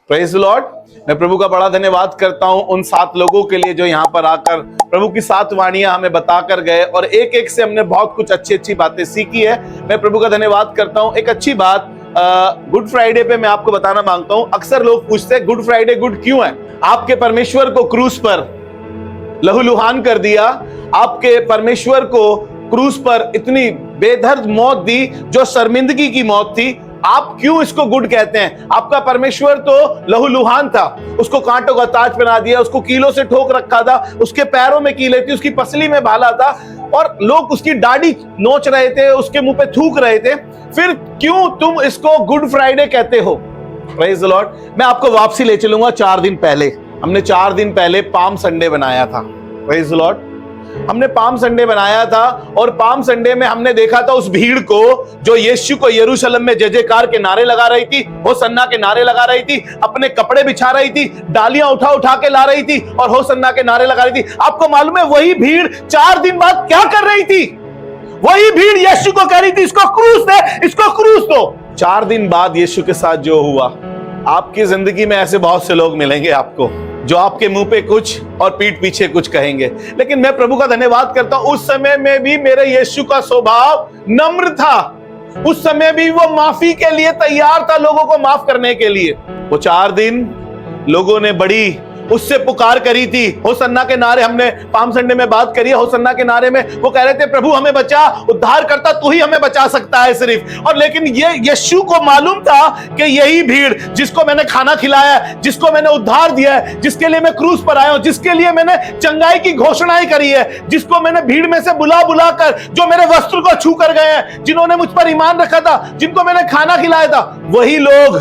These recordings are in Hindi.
Praise the Lord. मैं प्रभु का बड़ा धन्यवाद करता हूं उन 7 लोगों के लिए जो यहाँ पर आकर प्रभु की 7 वाणियां हमें बताकर गए और एक एक से हमने बहुत कुछ अच्छी बातें सीखी है। मैं प्रभु का धन्यवाद करता हूं। एक अच्छी बात गुड फ्राइडे पे मैं आपको बताना मांगता हूं। अक्सर लोग पूछते हैं गुड फ्राइडे गुड क्यों है? आपके परमेश्वर को क्रूस पर लहूलुहान कर दिया, आपके परमेश्वर को क्रूस पर इतनी बेदर्द मौत दी जो शर्मिंदगी की मौत थी। आप क्यों इसको गुड कहते हैं? आपका परमेश्वर तो लहूलुहान था, उसको कांटों का ताज पहना दिया, उसको कीलों से ठोक रखा था, उसके पैरों में कीले थी, उसकी पसली में भाला था और लोग उसकी दाढ़ी नोच रहे थे, उसके मुंह पे थूक रहे थे। फिर क्यों तुम इसको गुड फ्राइडे कहते हो? Praise the Lord. मैं आपको वापसी ले चलूंगा 4 दिन पहले। हमने 4 दिन पहले पाम संडे बनाया था। Praise the Lord. हमने पाम संडे बनाया था और पाम संडे में हमने देखा था उस भीड़ को जो यीशु को यरूशलेम में जय जयकार के नारे लगा रही थी, होसन्ना के नारे लगा रही थी, अपने कपड़े बिछा रही थी, डालियां उठा उठा के ला रही थी और होसन्ना के नारे लगा रही थी। आपको मालूम है वही भीड़ 4 दिन बाद क्या कर रही थी? वही भीड़ यीशु को कह रही थी इसको क्रूस दे, इसको क्रूस दो। 4 दिन बाद यीशु के साथ जो हुआ, आपकी जिंदगी में ऐसे बहुत से लोग मिलेंगे आपको जो आपके मुंह पे कुछ और पीठ पीछे कुछ कहेंगे, लेकिन मैं प्रभु का धन्यवाद करता हूं उस समय में भी मेरे यीशु का स्वभाव नम्र था। उस समय भी वो माफी के लिए तैयार था, लोगों को माफ करने के लिए। वो 4 दिन लोगों ने बड़ी उससे पुकार करी थी। होसन्ना के नारे हमने पाम संडे में बात करी है। होसन्ना के नारे में वो कह रहे थे प्रभु हमें बचा, उद्धार करता तू ही हमें बचा सकता है सिर्फ। और लेकिन ये यीशु को मालूम था कि यही भीड़ जिसको मैंने खाना खिलाया है, जिसको मैंने उद्धार दिया है, जिसके लिए मैं क्रूस पर आया हूं, जिसके लिए मैंने चंगाई की घोषणाएं करी है, जिसको मैंने भीड़ में से बुला बुला कर, जो मेरे वस्त्र को छू कर गए हैं, जिन्होंने मुझ पर ईमान रखा था, जिनको मैंने खाना खिलाया था, वही लोग।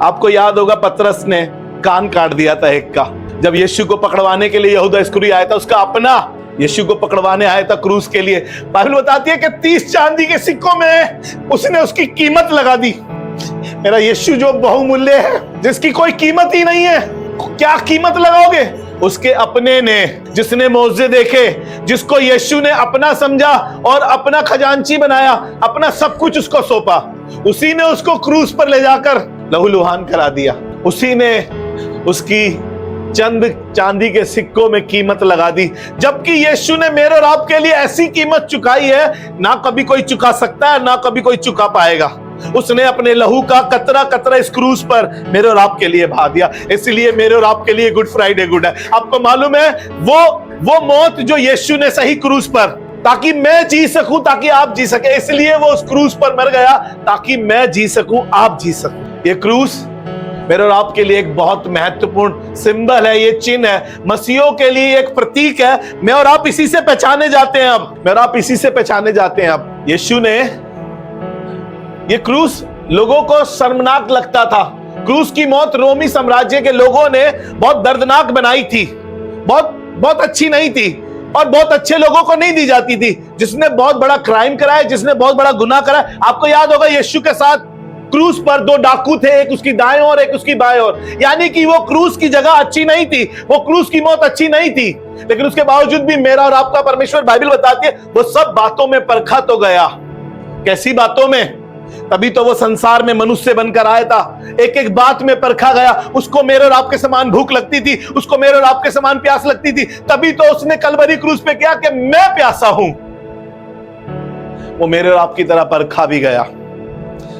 आपको याद होगा पतरस ने कान काट दिया था एक का, जब यीशु को पकड़वाने के लिए यहूदा इस्करियोती आया था, उसका अपना यीशु को पकड़वाने आया था क्रूस के लिए। बाइबल बताती है कि 30 चांदी के सिक्कों में उसने उसकी कीमत लगा दी। मेरा यीशु जो बहुमूल्य है, जिसकी कोई कीमत ही नहीं है, क्या कीमत लगाओगे? उसके अपने ने, जिसने मौजे देखे, जिसको यीशु ने अपना समझा और अपना खजांची बनाया, अपना सब कुछ उसको सौंपा, उसी ने उसको क्रूस पर ले जाकर लहूलुहान करा दिया। उसी ने उसकी चंद चांदी के सिक्कों में कीमत लगा दी, जबकि यीशु ने मेरे और आपके लिए ऐसी कीमत चुकाई है ना कभी कोई चुका सकता है, ना कभी कोई चुका पाएगा। उसने अपने लहू का कतरा कतरा इस क्रूस पर मेरे और आपके लिए बहा दिया। इसलिए मेरे और आपके लिए गुड फ्राइडे गुड है। आपको मालूम है वो मौत जो यीशु ने सही क्रूस पर, ताकि मैं जी सकूं, ताकि आप जी सके, इसलिए वो उस क्रूस पर मर गया ताकि मैं जी सकूं, आप जी सकूं। ये क्रूस मेरे और आपके लिए एक बहुत महत्वपूर्ण सिंबल है, ये चिन्ह है, मसीहों के लिए एक प्रतीक है। मैं और आप इसी से पहचाने जाते हैं अब, मैं और आप इसी से पहचाने जाते हैं अब। यीशु ने ये क्रूस लोगों को शर्मनाक लगता था। क्रूस की मौत रोमी साम्राज्य के लोगों ने बहुत दर्दनाक बनाई थी, बहुत अच्छी नहीं थी और बहुत अच्छे लोगों को नहीं दी जाती थी। जिसने बहुत बड़ा क्राइम कराया, जिसने बहुत बड़ा गुनाह कराया, आपको याद होगा यीशु के साथ क्रूस पर 2 डाकू थे, एक उसकी दाएं ओर एक उसकी बाएं ओर। यानी कि वो क्रूस की जगह अच्छी नहीं थी, वो क्रूस की मौत अच्छी नहीं थी, लेकिन उसके बावजूद भी मेरा और आपका परमेश्वर, बाइबल बताती है, वो सब बातों में परखा तो गया। कैसी बातों में? तभी तो वो संसार में मनुष्य बनकर आया था। एक एक बात में परखा गया। उसको मेरे और आपके समान भूख लगती थी, उसको मेरे और आपके समान प्यास लगती थी, तभी तो उसने कलवरी क्रूस पे किया कि मैं प्यासा हूं। वो मेरे और आपकी तरह परखा भी गया।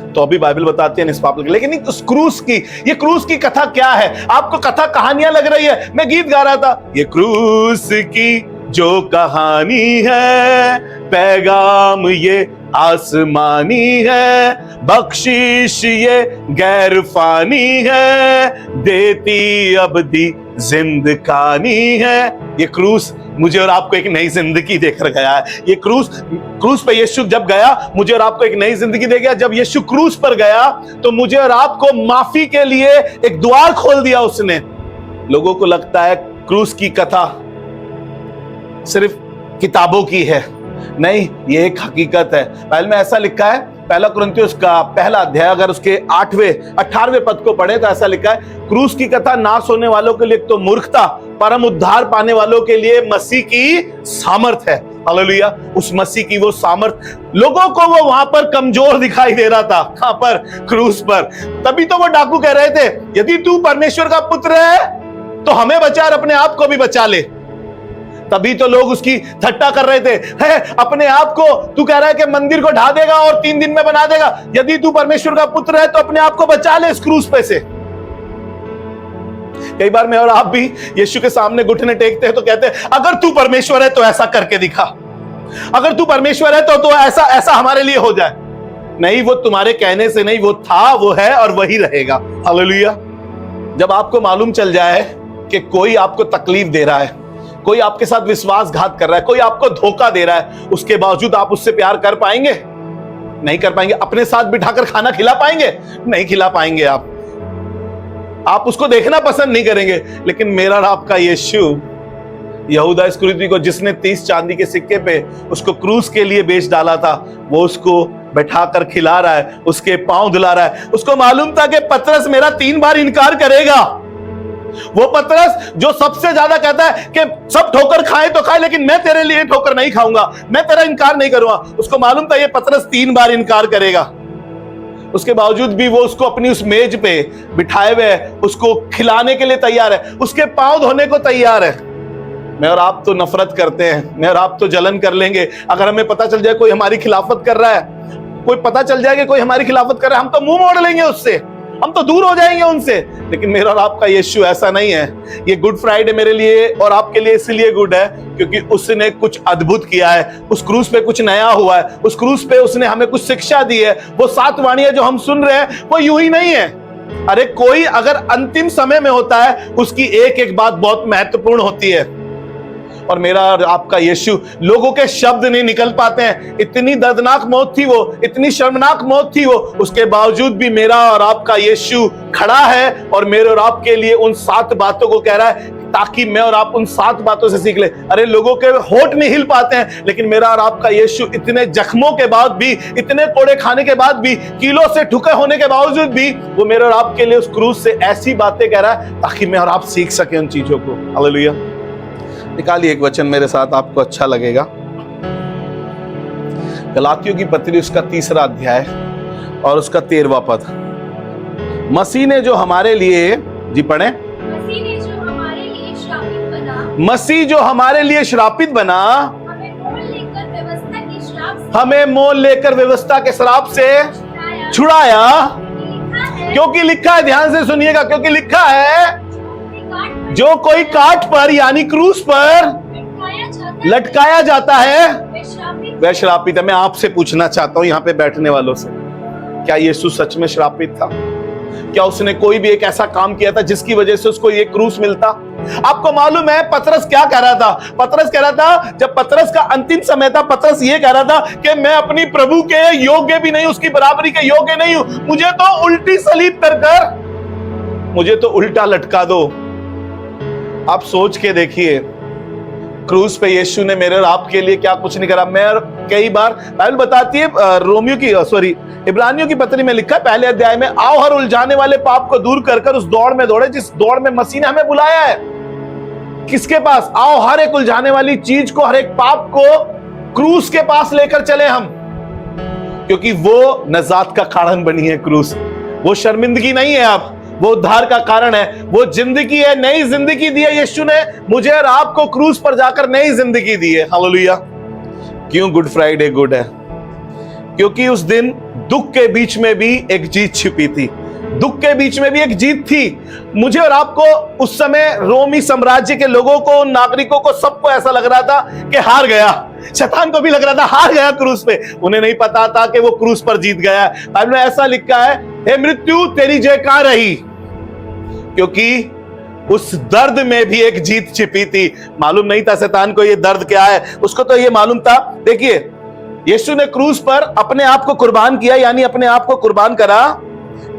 तो अभी बाइबल बताती है निष्पाप लगे। लेकिन उस क्रूस की, ये क्रूस की कथा क्या है? आपको कथा कहानियां लग रही है। मैं गीत गा रहा था, ये क्रूस की जो कहानी है, पैगाम ये आसमानी है, बख्शिश ये गैर फानी है, देती अबदी जिंदगानी है। ये क्रूस मुझे और आपको एक नई जिंदगी देकर गया है। ये क्रूस पे यीशु जब गया, मुझे और आपको एक नई जिंदगी दे गया। जब यीशु क्रूस पर गया तो मुझे और आपको माफी के लिए एक द्वार खोल दिया उसने। लोगों को लगता है क्रूस की कथा सिर्फ किताबों की है, नहीं, ये एक हकीकत है। बाइबल में ऐसा लिखा है, 1 कुरिन्थियों का 1 अध्याय अगर उसके 8वें पद को पढ़े तो ऐसा लिखा है, क्रूस की कथा नाश होने वालों के लिए तो मूर्खता, परम उद्धार पाने वालों के लिए मसीह की सामर्थ है। हालेलुया। उस मसीह की वो सामर्थ, लोगों को वो वहां पर कमजोर दिखाई दे रहा था, कहां पर? क्रूस पर। तभी तो वो डाकू कह रहे थे, यदि तू परमेश्वर का पुत्र है तो हमें बचा और अपने आप को भी बचा ले। तभी तो लोग उसकी ठट्टा कर रहे थे, है अपने आप को, तू कह रहा है कि मंदिर को ढा देगा और 3 दिन में बना देगा, यदि तू परमेश्वर का पुत्र है तो अपने आप को बचा ले इस क्रूस पे से। कई बार मैं और आप भी यीशु के सामने घुटने टेकते हैं तो कहते हैं, अगर तू परमेश्वर है तो ऐसा करके दिखा, अगर तू परमेश्वर है तो ऐसा ऐसा हमारे लिए हो जाए। नहीं, वो तुम्हारे कहने से नहीं, वो था, वो है और वही रहेगा। हालेलुया। जब आपको मालूम चल जाए कि कोई आपको तकलीफ दे रहा है, कोई आपके साथ विश्वासघात कर रहा है, कोई आपको धोखा दे रहा है, उसके बावजूद आप उससे प्यार कर पाएंगे? नहीं कर पाएंगे। अपने साथ बिठाकर खाना खिला पाएंगे? नहीं खिला पाएंगे। आप उसको देखना पसंद नहीं करेंगे। लेकिन मेरा और आपका यीशु, यहूदा इस्करियोती को जिसने 30 चांदी के सिक्के पे उसको क्रूस के लिए बेच डाला था, वो उसको बैठाकर खिला रहा है, उसके पांव धुला रहा है। उसको मालूम था कि पतरस मेरा 3 बार इनकार करेगा। वो पतरस जो सबसे ज्यादा कहता है कि सब ठोकर खाए तो खाए, लेकिन मैं तेरे लिए ठोकर नहीं खाऊंगा, मैं तेरा इनकार नहीं करूंगा। उसको मालूम था ये पतरस 3 बार इनकार करेगा। उसके बावजूद भी वो उसको अपनी उस मेज पे बिठाए हुए उसको खिलाने के लिए तैयार है, उसके पांव धोने को तैयार है। मैं और आप तो नफरत करते हैं, मैं और आप तो जलन कर लेंगे अगर हमें पता चल जाए कोई हमारी खिलाफत कर रहा है, कोई पता चल जाए कि कोई हमारी खिलाफत कर रहा है, हम तो मुंह मोड़ लेंगे उससे, हम तो दूर हो जाएंगे उनसे। लेकिन मेरा और आपका यीशु ऐसा नहीं है। ये गुड फ्राइडे मेरे लिए और आपके लिए इसलिए गुड है क्योंकि उसने कुछ अद्भुत किया है, उस क्रूस पे कुछ नया हुआ है, उस क्रूस पे उसने हमें कुछ शिक्षा दी है। वो 7 वाणियां जो हम सुन रहे हैं वो यूं ही नहीं है। अरे कोई अगर अंतिम समय में होता है, उसकी एक एक बात बहुत महत्वपूर्ण होती है। और मेरा और आपका यीशु, लोगों के शब्द नहीं निकल पाते हैं। इतनी दर्दनाक मौत थी वो, इतनी शर्मनाक मौत थी वो, उसके बावजूद भी मेरा और आपका यीशु खड़ा है और मेरे और आपके लिए उन 7 बातों को कह रहा है ताकि मैं और आप उन 7 बातों से सीख ले। अरे लोगों के होठ नहीं हिल पाते हैं, लेकिन मेरा और आपका यीशु इतने जख्मों के बाद भी, इतने कोड़े खाने के बाद भी, कीलों से ठुके होने के बावजूद भी, वो मेरे और आपके लिए उस क्रूस से ऐसी बातें कह रहा है ताकि मैं और आप सीख सके उन चीजों को। हालेलुया। निकालिए एक वचन मेरे साथ, आपको अच्छा लगेगा। गलातियों की पत्री उसका 3रा अध्याय और उसका 13वां पद। मसीह ने जो हमारे लिए, जी पढ़े, मसीह ने जो हमारे लिए श्रापित बना, मसीह जो हमारे लिए श्रापित बना, हमें मोल लेकर व्यवस्था के श्राप से, हमें मोल लेकर व्यवस्था के श्राप से छुड़ाया। क्योंकि लिखा है, ध्यान से सुनिएगा, क्योंकि लिखा है जो कोई काट पर यानी क्रूस पर लटकाया जाता है वह श्रापित है। मैं आपसे पूछना चाहता हूं, यहां पे बैठने वालों से, क्या यीशु सच में श्रापित था? क्या उसने कोई भी एक ऐसा काम किया था जिसकी वजह से उसको ये क्रूस मिलता? आपको मालूम है पतरस क्या कह रहा था? पतरस कह रहा था, जब पतरस का अंतिम समय था, पतरस ये कह रहा था कि मैं अपनी प्रभु के योग्य भी नहीं, उसकी बराबरी के योग्य नहीं हूं, मुझे तो उल्टी सलीब कर, मुझे तो उल्टा लटका दो। आप सोच के देखिए, क्रूस पे यीशु ने मेरे और आपके लिए क्या कुछ नहीं करा। मैं कई बार बाइबल बताती है, इब्रानियों की पत्री में लिखा है 1 अध्याय में, आओ हर उलझाने वाले पाप को दूर कर उस दौड़ में दौड़े जिस दौड़ में मसीह ने हमें बुलाया है। किसके पास? आओ हर एक उलझाने वाली चीज को, हर एक पाप को क्रूस के पास लेकर चले हम, क्योंकि वो नजात का कारण बनी है क्रूस। वो शर्मिंदगी नहीं है, आप वो उद्धार का कारण है, वो जिंदगी है, नई जिंदगी दी है। यीशु ने मुझे और आपको क्रूस पर जाकर नई जिंदगी दी है। हालेलुया। क्यों गुड फ्राइडे गुड है? क्योंकि उस दिन दुख के बीच में भी एक जीत छिपी थी, दुख के बीच में भी एक जीत थी। मुझे और आपको उस समय रोमी साम्राज्य के लोगों को, नागरिकों को, सबको ऐसा लग रहा था कि हार गया। शैतान को भी लग रहा था हार गया क्रूस पे। उन्हें नहीं पता था कि वो क्रूस पर जीत गया। बाइबल में ऐसा लिखा है, हे मृत्यु तेरी जय कहां रही? क्योंकि उस दर्द में भी एक जीत छिपी थी। मालूम नहीं था शैतान को ये दर्द क्या है, उसको तो ये मालूम था। देखिए, यीशु ने क्रूस पर अपने आप को कुर्बान किया, यानी अपने आप को कुर्बान करा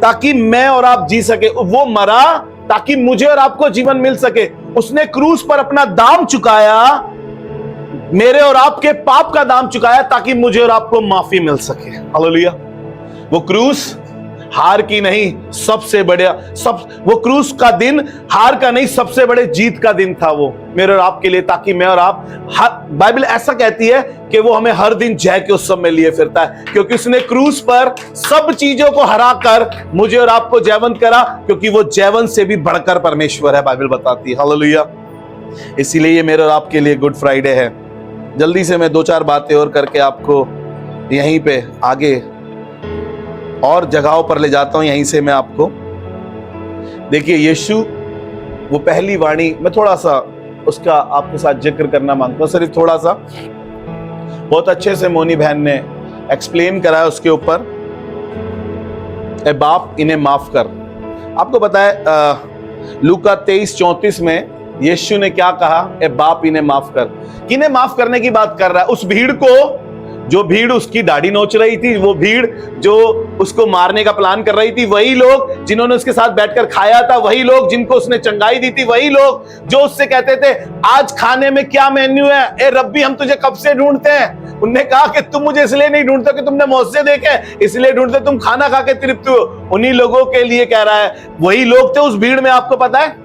ताकि मैं और आप जी सके। वो मरा ताकि मुझे और आपको जीवन मिल सके। उसने क्रूस पर अपना दाम चुकाया, मेरे और आपके पाप का दाम चुकाया ताकि मुझे और आपको माफी मिल सके। हालेलुया। वो क्रूस हार की नहीं, सबसे बड़ा वो क्रूस का दिन हार का नहीं, सबसे बड़े जीत का दिन था वो मेरे और आपके लिए, ताकि मैं और आप बाइबल ऐसा कहती है कि वो हमें हर दिन जय के उत्सव में लिए फिरता है, क्योंकि उसने क्रूस पर सब चीजों को हराकर मुझे और आपको जयवंत करा, क्योंकि वो जयवंत से भी बढ़कर परमेश्वर है, बाइबल बताती है। हालेलुया। इसीलिए ये मेरे और आपके लिए गुड फ्राइडे है। जल्दी से मैं 2-4 बातें और करके आपको यहीं पे आगे और जगहों पर ले जाता हूं। यहीं से मैं आपको, देखिए यीशु वो पहली वाणी, मैं थोड़ा सा उसका आपके साथ जिक्र करना मांगता हूं, सिर्फ थोड़ा सा। बहुत अच्छे से मोनी बहन ने एक्सप्लेन करा है उसके ऊपर, ए बाप इन्हें माफ कर। आपको पता है लूका 23:34 में यीशु ने क्या कहा? ए बाप इन्हें माफ कर। किन्हें माफ करने की बात कर रहा है? उस भीड़ को, जो भीड़ उसकी दाढ़ी नोच रही थी, वो भीड़ जो उसको मारने का प्लान कर रही थी, वही लोग जिन्होंने उसके साथ बैठकर खाया था, वही लोग जिनको उसने चंगाई दी थी, वही लोग जो उससे कहते थे आज खाने में क्या मेन्यू है, ए रब्बी हम तुझे कब से ढूंढते हैं। उनने कहा कि तुम मुझे इसलिए नहीं ढूंढते कि तुमने मौजे देखे, इसलिए ढूंढते तुम खाना खा के तृप्त हो। उन्हीं लोगों के लिए कह रहा है, वही लोग थे उस भीड़ में, आपको पता है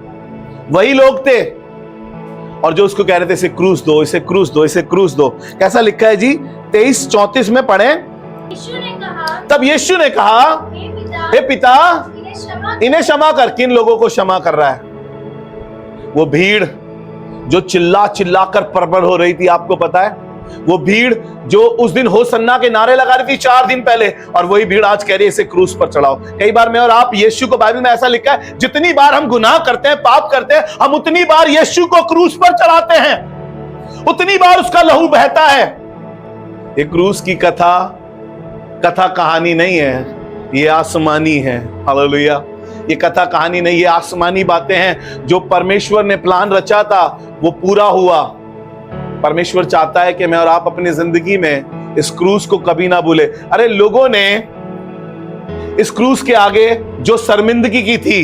वही लोग थे, और जो उसको कह रहे थे इसे क्रूस दो, इसे क्रूस दो, इसे क्रूस दो। कैसा लिखा है जी 23:34 में पढ़े। यीशु ने कहा, तब यीशु ने कहा, हे पिता इन्हें क्षमा कर। किन लोगों को क्षमा कर रहा है? वो भीड़ जो चिल्ला चिल्ला कर परबर हो रही थी, आपको पता है वो भीड़ जो उस दिन होसन्ना के नारे लगा रही थी 4 दिन पहले, और वही भीड़ आज कह रही है इसे क्रूस पर चढ़ाओ। कई बार मैं और आप यीशु को, बाइबल में ऐसा लिखा है, जितनी बार हम गुनाह करते हैं, पाप करते हैं, हम उतनी बार यीशु को क्रूस पर चढ़ाते हैं, उतनी बार उसका लहू बहता है। ये क्रूस की कथा कहानी नहीं है, ये आसमानी है। हालेलुया। ये कथा कहानी नहीं, ये आसमानी बातें हैं। जो परमेश्वर ने प्लान रचा था वो पूरा हुआ। परमेश्वर चाहता है कि मैं और आप अपनी जिंदगी में इस क्रूस को कभी ना भूले। अरे लोगों ने इस क्रूस के आगे जो शर्मिंदगी की थी,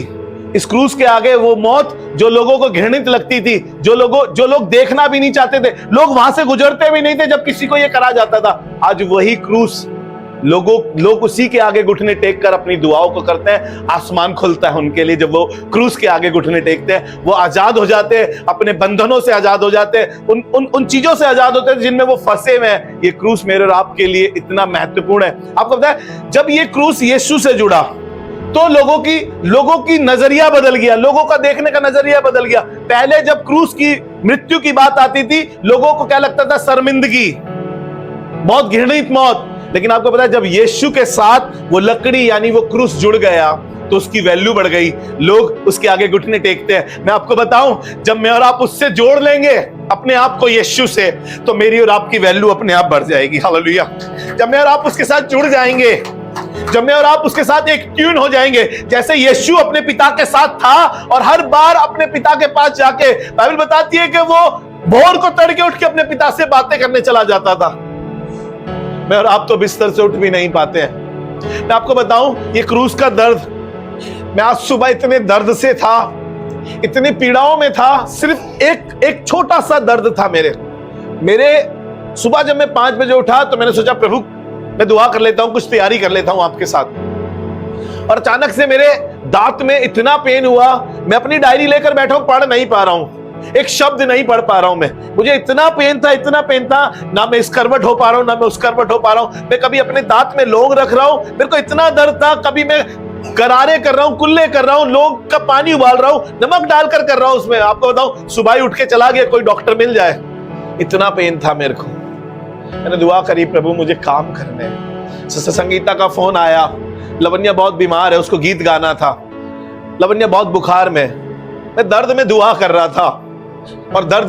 इस क्रूस के आगे वो मौत जो लोगों को घृणित लगती थी, जो लोग देखना भी नहीं चाहते थे, लोग वहां से गुजरते भी नहीं थे जब किसी को ये करा जाता था, आज वही क्रूस लोग उसी के आगे घुटने टेक कर अपनी दुआओं को करते हैं। आसमान खुलता है उनके लिए जब वो क्रूस के आगे घुटने टेकते हैं। वो आजाद हो जाते हैं, अपने बंधनों से आजाद हो जाते हैं, उन चीजों से आजाद होते हैं जिनमें वो फंसे हुए हैं। ये क्रूस मेरे और आपके लिए इतना महत्वपूर्ण है। आपको पता है जब ये क्रूस यीशु से जुड़ा तो लोगों की नजरिया बदल गया, लोगों का देखने का नजरिया बदल गया। पहले जब क्रूस की मृत्यु की बात आती थी, लोगों को क्या लगता था? शर्मिंदगी, बहुत घृणित मौत। लेकिन आपको पता है जब यीशु के साथ वो लकड़ी यानी वो क्रूस जुड़ गया तो उसकी वैल्यू बढ़ गई, लोग उसके आगे घुटने टेकते हैं। मैं आपको बताऊं, जब मैं और आप उससे जोड़ लेंगे अपने आप को यीशु से, तो मेरी और आपकी वैल्यू अपने आप बढ़ जाएगी। हालेलुया। जब मैं और आप उसके साथ जुड़ जाएंगे, जब मैं और आप उसके साथ एक ट्यून हो जाएंगे, जैसे यीशु अपने पिता के साथ था और हर बार अपने पिता के पास जाके, बाइबल बताती है कि वो भोर को तड़के उठ के अपने पिता से बातें करने चला जाता था। मैं और आप तो बिस्तर से उठ भी नहीं पाते हैं। मैं आपको बताऊं ये क्रूस का दर्द, मैं आज सुबह इतने दर्द से था, इतनी पीड़ाओं में था, सिर्फ एक छोटा सा दर्द था मेरे सुबह जब मैं 5 बजे उठा तो मैंने सोचा प्रभु मैं दुआ कर लेता हूं, कुछ तैयारी कर लेता हूं आपके साथ। और अचानक से मेरे दांत में इतना पेन हुआ, मैं अपनी डायरी लेकर बैठा हूं, पढ़ नहीं पा रहा हूं, एक शब्द नहीं पढ़ पा रहा हूं मैं। मुझे इतना पेन था, ना मैं इस करवट हो पा रहा हूं, ना मैं उस करवट हो पा रहा हूं। मैं कभी अपने दांत में लौंग रख रहा हूं, मेरे को इतना दर्द था, कभी मैं गरारे कर रहा हूं, कुल्ले कर रहा हूं, लौंग का पानी उबाल रहा हूं, नमक डालकर कर रहा हूं उसमें। आपको बताऊं सुबह ही उठ के चला गया, कोई डॉक्टर मिल जाए, इतना पेन था मेरे को। मैंने दुआ करी प्रभु मुझे काम करने हैं। संगीता का फोन आया, लवन्या बहुत बीमार है, उसको गीत गाना था, लवन्या बहुत बुखार में। मैं दर्द में दुआ कर रहा था और दुआ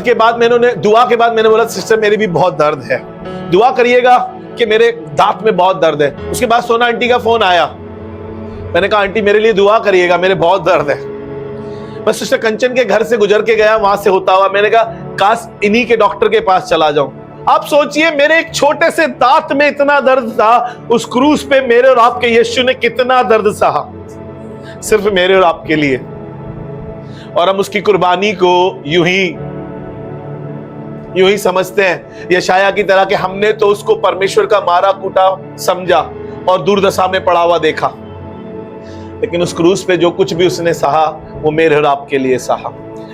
के बाद मैंने बोला सिस्टर मेरी भी बहुत दर्द है, दुआ करिएगा कि मेरे दांत में बहुत दर्द है। उसके बाद सोना आंटी का फोन आया, मैंने कहा आंटी मेरे लिए दुआ करिएगा, मेरे बहुत दर्द है। मैं सिस्टर कंचन के घर से गुजर के गया, वहां से होता हुआ मैंने कहा काश इन्हीं के डॉक्टर के पास चला जाऊं। आप सोचिए मेरे एक छोटे से दांत में इतना दर्द था, उस क्रूस पे मेरे और आपके यीशु ने कितना दर्द सहा, सिर्फ मेरे और आपके लिए। और हम उसकी कुर्बानी को यूं ही समझते हैं यशाया की तरह कि हमने तो उसको परमेश्वर का मारा कूटा समझा और दुर्दशा में पड़ा हुआ देखा। लेकिन उस क्रूस पे जो कुछ भी उसने सहा वो मेरे और आपके लिए सहा,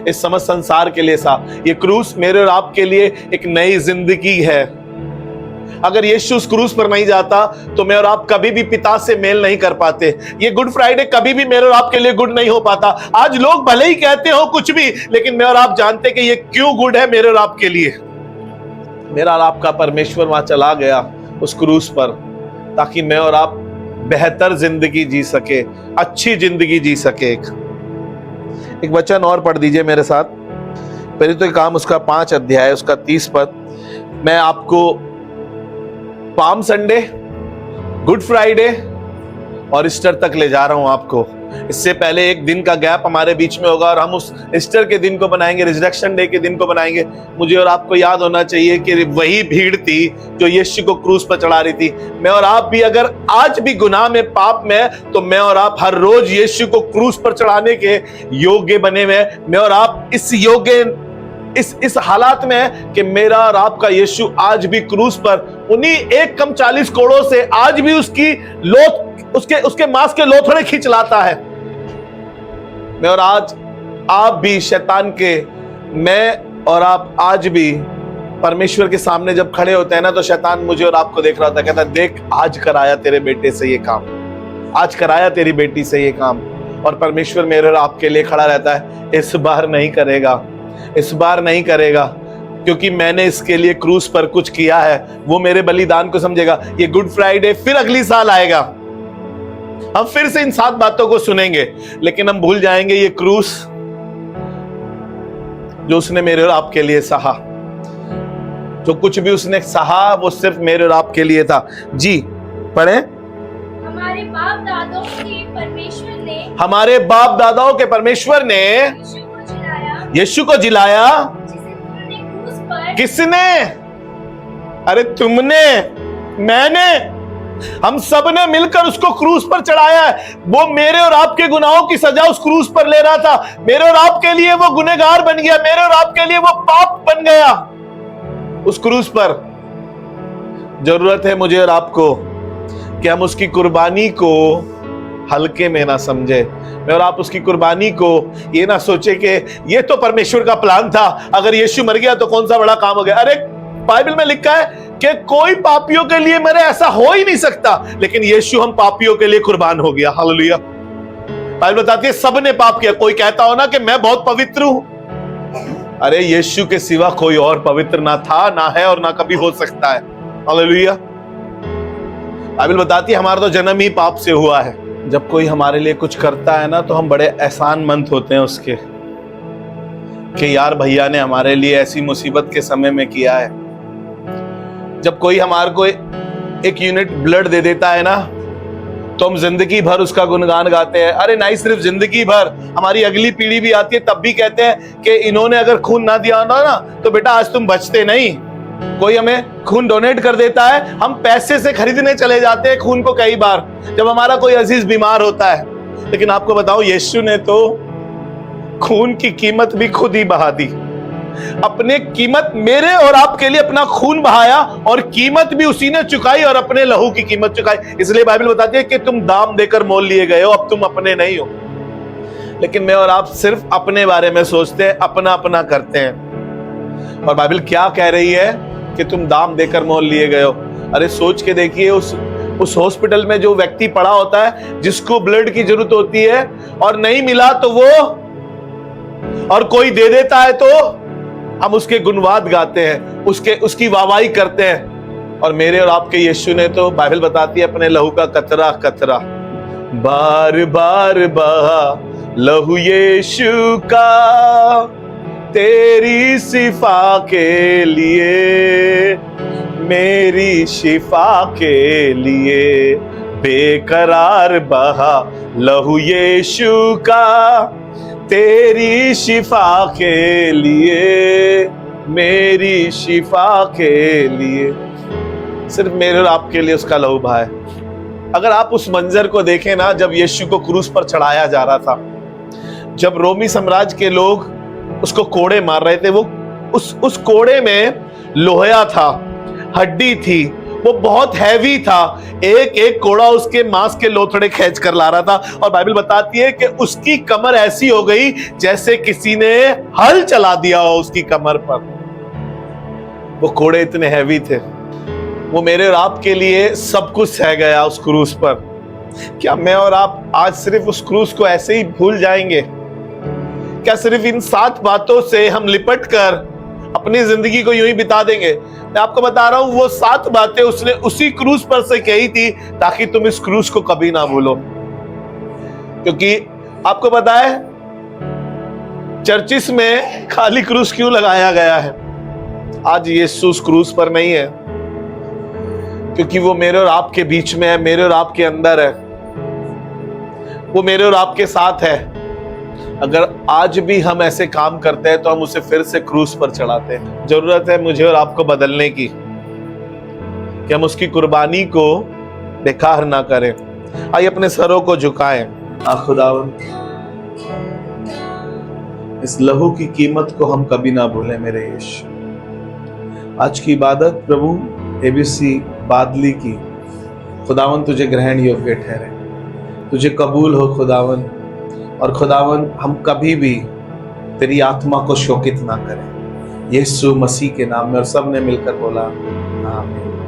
इस समस्त संसार के लिए सहा। ये क्रूस मेरे और आपके लिए एक नई जिंदगी है। अगर यीशु उस क्रूस पर नहीं जाता तो मैं और आप कभी भी पिता से मेल नहीं कर पाते। ये गुड फ्राइडे कभी भी मेरे और आपके लिए गुड नहीं हो पाता। आज लोग भले ही कहते हो कुछ भी, लेकिन मैं और आप जानते कि ये क्यों गुड है मेरे और आपके लिए। मेरा और आपका परमेश्वर वहां चला गया उस क्रूस पर, ताकि मैं और आप बेहतर जिंदगी जी सके, अच्छी जिंदगी जी सके। एक वचन और पढ़ दीजिए मेरे साथ, पहले तो काम उसका 5 अध्याय उसका 30 पद। मैं आपको पाम संडे, गुड फ्राइडे और ईस्टर तक ले जा रहा हूं आपको। इससे पहले एक दिन का गैप हमारे बीच में होगा और हम उस ईस्टर के दिन को बनाएंगे, रिजरेक्शन डे के दिन को बनाएंगे। मुझे और आपको याद होना चाहिए कि वही भीड़ थी जो यीशु को क्रूस पर चढ़ा रही थी। मैं और आप भी अगर आज भी गुनाह में, पाप में, तो मैं और आप हर रोज यीशु को क्रूस पर चढ़ाने के योग्य बने हुए। मैं और आप इस योग्य इस हालात में है कि मेरा और आपका यीशु आज भी क्रूस पर उन्हीं 1:40 कोड़ों से आज भी उसकी लोथ, उसके मांस के लोथड़े खींच लाता है। मैं और आज आप भी शैतान के, मैं और आप आज भी परमेश्वर के सामने जब खड़े होते हैं ना, तो शैतान मुझे और आपको देख रहा होता है, कहता है देख आज कराया तेरे बेटे से ये काम, आज कराया तेरी बेटी से ये काम। और परमेश्वर मेरे और आपके लिए खड़ा रहता है, इस बार नहीं करेगा, इस बार नहीं करेगा, क्योंकि मैंने इसके लिए क्रूस पर कुछ किया है। वो मेरे बलिदान को समझेगा। ये गुड फ्राइडे फिर अगली साल आएगा, हम फिर से इन 7 बातों को सुनेंगे, लेकिन हम भूल जाएंगे ये क्रूस जो उसने मेरे और आपके लिए सहा। जो कुछ भी उसने सहा वो सिर्फ मेरे और आपके लिए था। जी पढ़े। हमारे बाप दादाओं के परमेश्वर ने, हमारे बाप दादाओं के परमेश्वर ने यीशु को जिलाया। जिसे तुमने क्रूस पर, किसने? अरे तुमने, मैंने, हम सब ने मिलकर उसको क्रूस पर चढ़ाया है। वो मेरे और आपके गुनाहों की सजा उस क्रूस पर ले रहा था। मेरे और आपके लिए वो गुनहगार बन गया, मेरे और आपके लिए वो पाप बन गया उस क्रूस पर। जरूरत है मुझे और आपको कि हम उसकी कुर्बानी को हल्के में ना समझे। मैं और आप उसकी कुर्बानी को ये ना सोचे कि ये तो परमेश्वर का प्लान था, अगर यीशु मर गया तो कौन सा बड़ा काम हो गया। अरे बाइबल में लिखा है कि कोई पापियों के लिए मरे, ऐसा हो ही नहीं सकता, लेकिन यीशु हम पापियों के लिए कुर्बान हो गया। हालेलुया। बाइबल बताती है सबने पाप किया। कोई कहता हो ना कि मैं बहुत पवित्र हूं, अरे यीशु के सिवा कोई और पवित्र ना था, ना है और ना कभी हो सकता है। हालेलुया। बाइबल बताती है हमारा तो जन्म ही पाप से हुआ है। जब कोई हमारे लिए कुछ करता है ना, तो हम बड़े एहसानमंद होते हैं उसके, कि यार भैया ने हमारे लिए ऐसी मुसीबत के समय में किया है। जब कोई हमारे को 1 यूनिट ब्लड दे देता है ना, तो हम जिंदगी भर उसका गुणगान गाते हैं। अरे नहीं सिर्फ जिंदगी भर, हमारी अगली पीढ़ी भी आती है तब भी कहते हैं कि इन्होंने अगर खून ना दिया होता ना तो बेटा आज तुम बचते नहीं। कोई हमें खून डोनेट कर देता है, हम पैसे से खरीदने चले जाते हैं खून को कई बार, जब हमारा कोई अजीज बीमार होता है। लेकिन आपको बताओ यीशु ने तो खून की कीमत भी खुद ही बहा दी। अपने कीमत मेरे और आपके लिए अपना खून बहाया और कीमत भी उसी ने चुकाई और अपने लहू की कीमत चुकाई। इसलिए बाइबल बताती है कि तुम दाम देकर मोल लिए गए हो, अब तुम अपने नहीं हो। लेकिन मैं और आप सिर्फ अपने बारे में सोचते हैं, अपना अपना करते हैं। और बाइबल क्या कह रही है कि तुम दाम देकर मोल लिए गए हो। अरे सोच के देखिए, उस हॉस्पिटल में जो व्यक्ति पड़ा होता है, जिसको ब्लड की जरूरत होती है और नहीं मिला तो वो, और कोई दे देता है तो हम उसके गुणवाद गाते हैं, उसकी वाहवाही करते हैं। और मेरे और आपके यीशु ने तो बाइबल बताती है अपने लहू का कतरा कतरा बार बार बहा, लहू यीशु का तेरी शिफा के लिए, मेरी शिफा के लिए बेकरार बहा, लहू यीशु का तेरी शिफा के लिए, मेरी शिफा के लिए। सिर्फ मेरे और आपके लिए उसका लहू बहा है। अगर आप उस मंजर को देखें ना, जब यीशु को क्रूस पर चढ़ाया जा रहा था, जब रोमी साम्राज्य के लोग उसको कोड़े मार रहे थे, वो उस कोड़े में लोहा था, हड्डी थी, वो बहुत हैवी था, एक एक कोड़ा उसके मांस के लोथड़े खींच कर ला रहा था। और बाइबल बताती है कि उसकी कमर ऐसी हो गई जैसे किसी ने हल चला दिया हो उसकी कमर पर। वो कोड़े इतने हैवी थे। वो मेरे और आपके लिए सब कुछ सह गया उस क्रूस पर। क्या मैं और आप आज सिर्फ उस क्रूस को ऐसे ही भूल जाएंगे? क्या सिर्फ इन 7 बातों से हम लिपट कर अपनी जिंदगी को यूं ही बिता देंगे? मैं आपको बता रहा हूं, वो 7 बातें उसने उसी क्रूस पर से कही थी ताकि तुम इस क्रूस को कभी ना भूलो। क्योंकि आपको पता है चर्चिस में खाली क्रूस क्यों लगाया गया है? आज यीशु उस क्रूस पर नहीं है, क्योंकि वो मेरे और आपके बीच में है, मेरे और आपके अंदर है, वो मेरे और आपके साथ है। अगर आज भी हम ऐसे काम करते हैं तो हम उसे फिर से क्रूस पर चढ़ाते हैं। जरूरत है मुझे और आपको बदलने की, कि हम उसकी कुर्बानी को बेकार ना करें। आइए अपने सरों को झुकाएं। खुदावंद, इस लहू की कीमत को हम कभी ना भूलें मेरे यीशु। आज की इबादत प्रभु एबीसी बादली की, खुदावन तुझे ग्रहण योग्य ठहरे, तुझे कबूल हो खुदावन। और खुदावन हम कभी भी तेरी आत्मा को शोकित ना करें, यीशु मसीह के नाम में। और सब ने मिलकर बोला आमीन।